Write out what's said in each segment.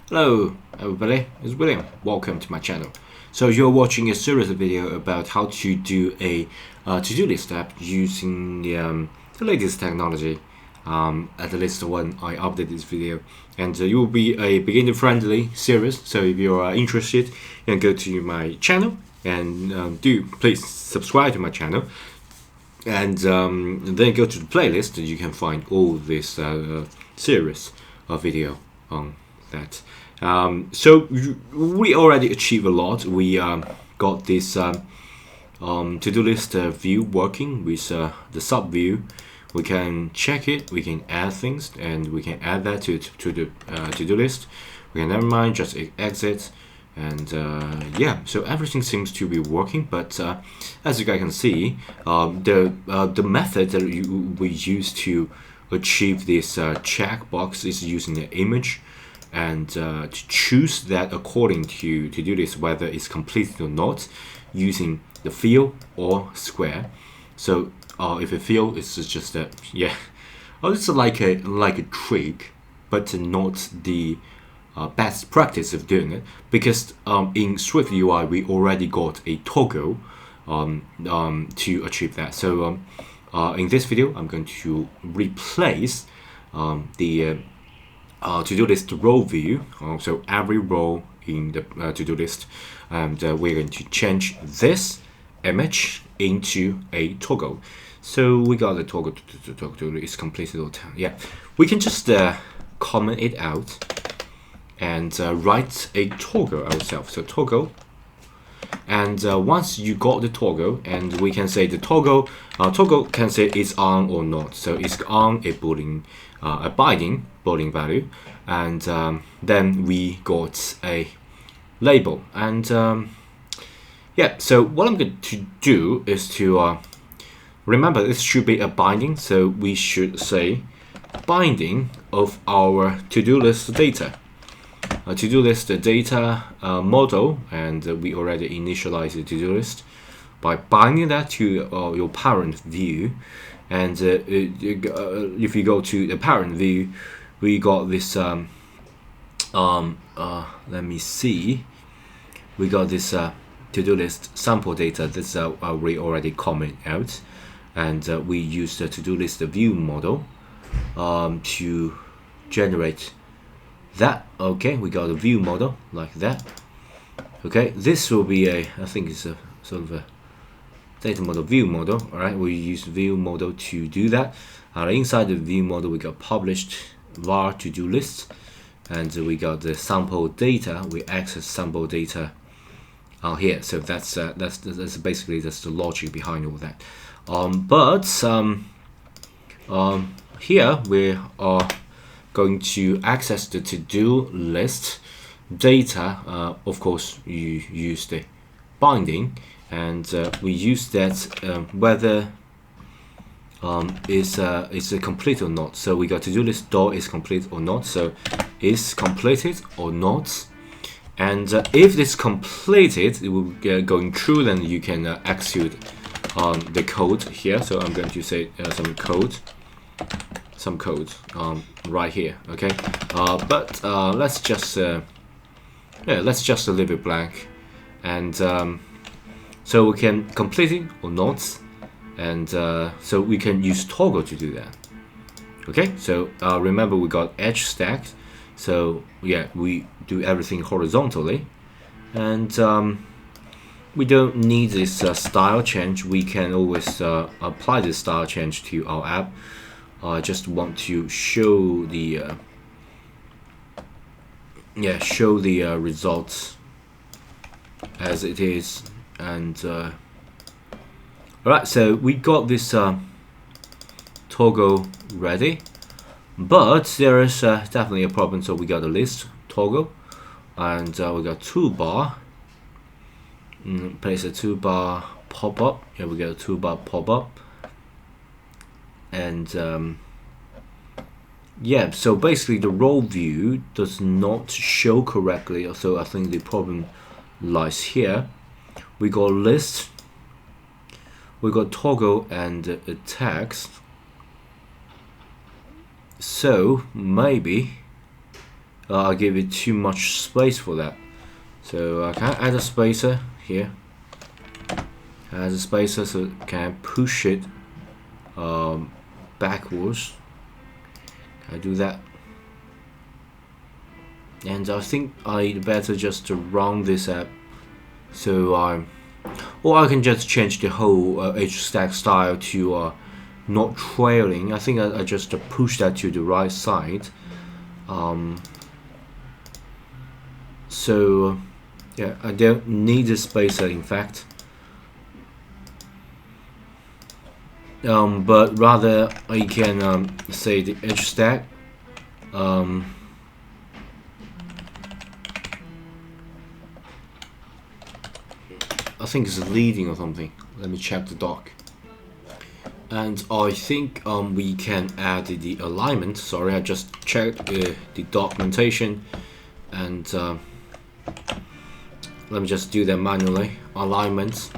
Hello everybody, it's William. Welcome to my channel. So you're watching a series of video about how to do a to-do list app using the latest technology. At the least when I update this video, and it will be a beginner-friendly series. So if you are interested, you can go to my channel and do please subscribe to my channel, and then go to the playlist, and you can find all this series of video on that. So we already achieved a lot. We got this to-do list view working with the sub view. We can check it, we can add things, and we can add that to the to-do list. We can never mind, just exit, and yeah, so everything seems to be working. But as you guys can see, the method that we use to achieve this checkbox is using the image, and to choose that according to do list whether it's completed or not, using the field or square. So if a field is just that, yeah, it's like a trick, but not the best practice of doing it, because in Swift UI we already got a toggle to achieve that. So in this video I'm going to replace the to-do list row view, so every row in the to-do list, and we're going to change this image into a toggle. So we got the toggle is completed or yeah, we can just comment it out and write a toggle ourselves. So toggle, and once you got the toggle, and we can say the toggle can say it's on or not. So it's on a boolean a binding boolean value, and then we got a label. And yeah, so what I'm going to do is to remember this should be a binding, so we should say binding of our to-do list data. To-do list data model, and we already initialized the to-do list by binding that to your parent view. And if you go to the parent view, we got this let me see, we got this to-do list sample data. This we already comment out, and we use the to-do list view model to generate that. Okay, we got a view model like that. Okay, this will be a, I think it's a sort of a data model view model. All right, we use view model to do that. Inside the view model we got published var to-do list, and we got the sample data. We access sample data out here. So that's basically that's the logic behind all that. Here we are going to access the to-do list data. Of course, you use the binding, and we use that whether is a complete or not. So we got to-do list dot is complete or not. So is completed or not. And if it's completed, it will get going true. Then you can execute the code here. So I'm going to say some code right here. Okay, but let's just leave it blank, and so we can complete it or not, and so we can use toggle to do that. Okay, so remember we got edge stacked, so yeah, we do everything horizontally, and we don't need this style change. We can always apply this style change to our app. I just want to show the results as it is. And alright, so we got this toggle ready, but there is definitely a problem. So we got a list toggle, and we got toolbar. Place a toolbar pop-up. Here we got a toolbar pop-up. And yeah, so basically the row view does not show correctly, so I think the problem lies here. We got list, we got toggle, and a text. So maybe I give it too much space for that. So I can add a spacer here. Add a spacer so I can push it backwards. I do that. And I think I better just to round this up. So or I can just change the whole edge stack style to not trailing. I think I just push that to the right side. So yeah, I don't need a spacer in fact. But rather I can say the edge stack. I think it's leading or something. Let me check the doc. And I think we can add the alignment. Sorry, I just checked the documentation, and let me just do that manually. Alignments,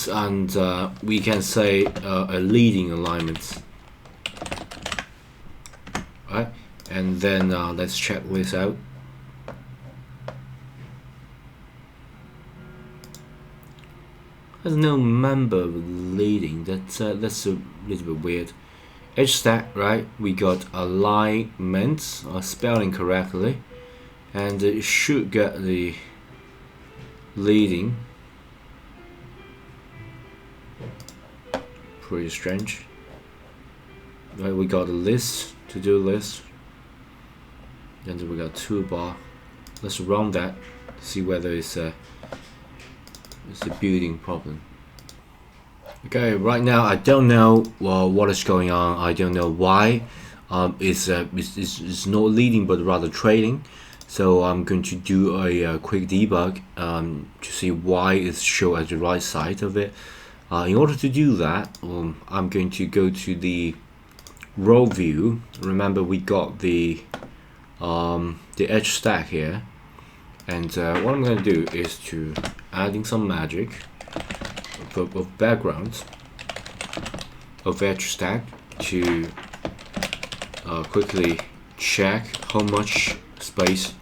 and we can say a leading alignment. Right, and then let's check this out. There's no member leading. That's a little bit weird. Edge stack, right? We got alignment, spelling correctly, and it should get the leading. Pretty strange. Right, we got a list, to-do list, and then we got toolbar. Let's run that, see whether it's a building problem. Okay, right now I don't know what is going on. I don't know why it's not leading but rather trailing. So I'm going to do a quick debug to see why it's shown at the right side of it. In order to do that, I'm going to go to the row view. Remember, we got the edge stack here, and what I'm going to do is to adding some magic of backgrounds of edge stack to quickly check how much space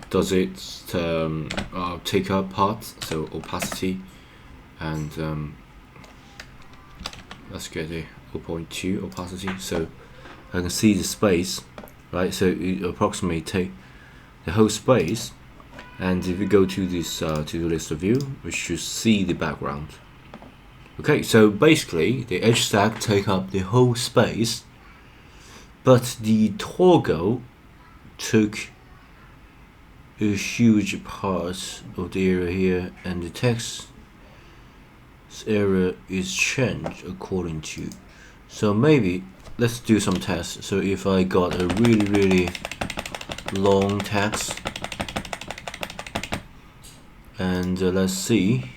does it take up parts. So opacity, and let's get a 0.2 opacity so I can see the space, right? So it approximately take the whole space. And if we go to this to-do list view, we should see the background. Okay, so basically the edge stack take up the whole space, but the toggle took a huge part of the area here, and the text area is changed according to. So maybe let's do some tests. So if I got a really long text, and let's see.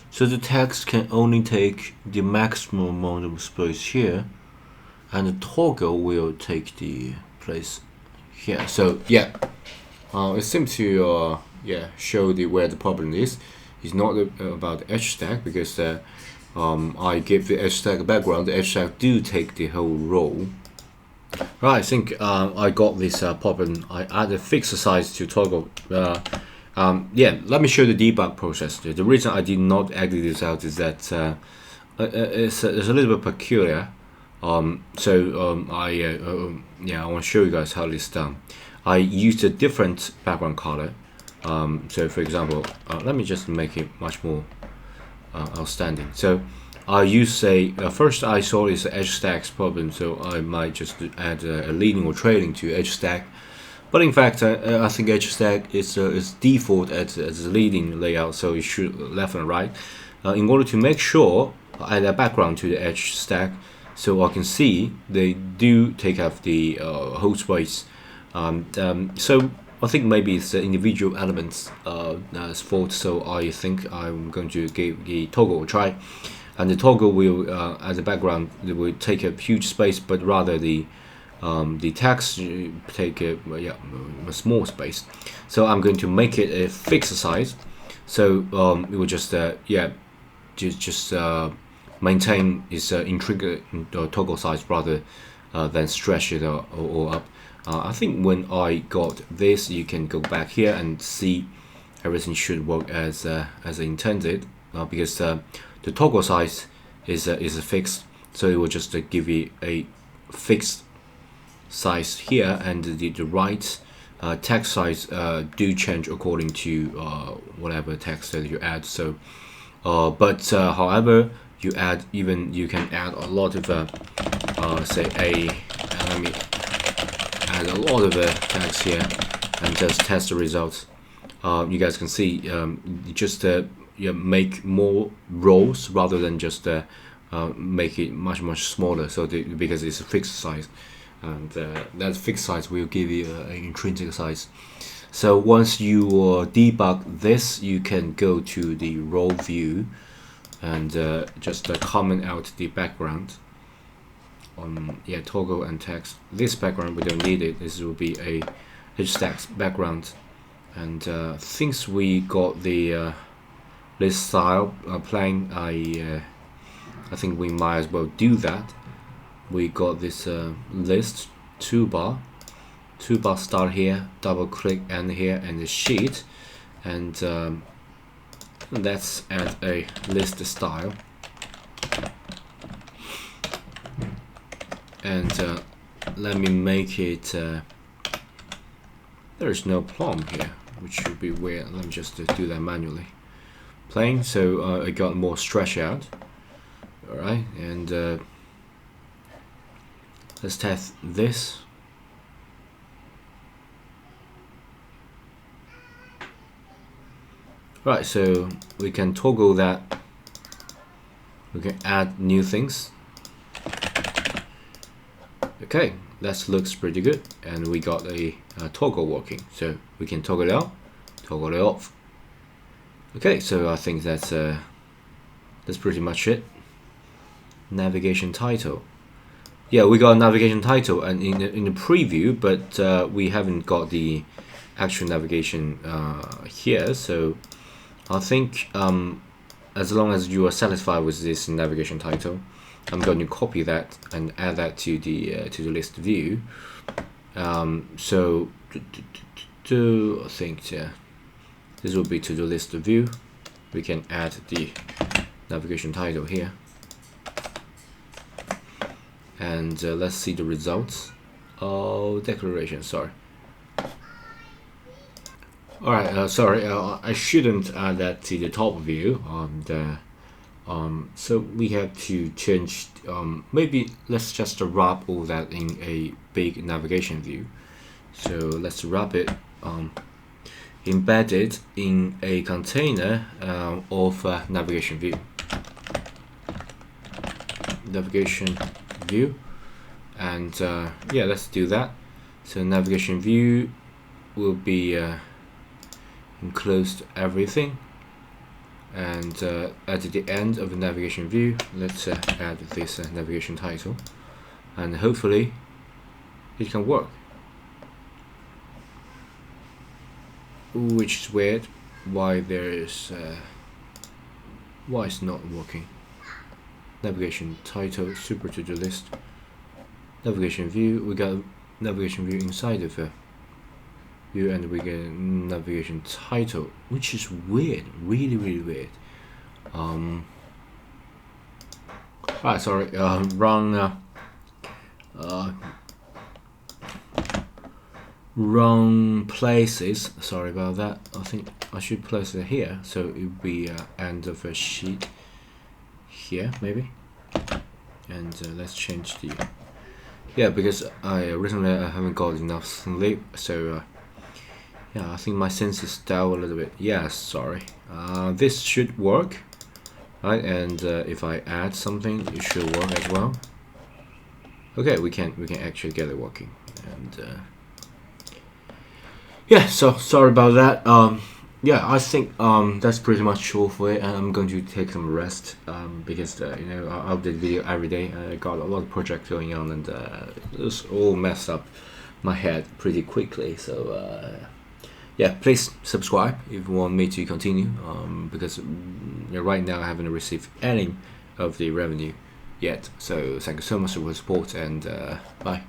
So the text can only take the maximum amount of space here, and the toggle will take the place here. So yeah, it seems to show where the problem is. It's not about the edge stack, because I give the edge stack a background. The edge stack do take the whole row. Right, I think I got this problem. I added fixed size to toggle. Yeah, let me show the debug process. The reason I did not edit this out is that it's a little bit peculiar. I want to show you guys how this is done. I used a different background color. So for example, let me just make it much more outstanding. So I use first I saw this edge stacks problem, so I might just add a leading or trailing to edge stack. But in fact, I think edge stack is default as a leading layout, so it should left and right. In order to make sure I add a background to the edge stack, so I can see they do take up the whole space. So I think maybe it's the individual elements fault. So I think I'm going to give the toggle a try. And the toggle will, as a background, it will take up huge space, but rather the text take a small space. So I'm going to make it a fixed size. So it will just maintain its intricate toggle size rather then stretch it all up. I think when I got this, you can go back here and see everything should work as intended, because the toggle size is fixed, so it will just give you a fixed size here, and the right text size do change according to whatever text that you add. So however, you can add a lot of let me add a lot of text here and just test the results. You guys can see just you make more rows rather than just make it much smaller, so because it's a fixed size, and that fixed size will give you an intrinsic size. So once you debug this, you can go to the row view and just comment out the background. Toggle and text. This background we don't need it. This will be a HStack background, and since we got the list style playing, I think we might as well do that. We got this list toolbar start here, double click and here, and the sheet, and let's add a list style, and let me make it there's no plumb here, which should be weird. Let me just do that manually. Playing, so I got more stretch out. Alright, and let's test this. Right, so we can toggle that. We can add new things. Okay, that looks pretty good, and we got a toggle working. So we can toggle it on, toggle it off. Okay, so I think that's pretty much it. Navigation title. Yeah, we got a navigation title and in the preview, but we haven't got the actual navigation here. So I think as long as you are satisfied with this navigation title, I'm going to copy that and add that to the list view. So I think this will be to the list view. We can add the navigation title here, and let's see the results. Oh, declaration. Sorry. All right. Sorry. I shouldn't add that to the top view. So we have to change. Maybe let's just wrap all that in a big navigation view. So let's wrap it. Embedded in a container of navigation view. Navigation view, and yeah, let's do that. So navigation view will be enclosed everything, and at the end of the navigation view, let's add this navigation title, and hopefully it can work. Which is weird. Why it's not working? Navigation title, super to do list. Navigation view. We got navigation view inside of a view, and we get navigation title, which is weird. Really weird. Right, sorry. Wrong places. Sorry about that. I think I should place it here, so it would be end of a sheet here, maybe. And let's change the because I haven't got enough sleep, so yeah, I think my sense is down a little bit. Yeah, sorry. This should work, right? And if I add something, it should work as well. Okay, we can actually get it working, and yeah, so sorry about that. Yeah, I think that's pretty much all for it, and I'm going to take some rest because I update video every day. I got a lot of projects going on, and it's all messed up my head pretty quickly. So yeah, please subscribe if you want me to continue, because right now I haven't received any of the revenue yet. So thank you so much for your support, and bye.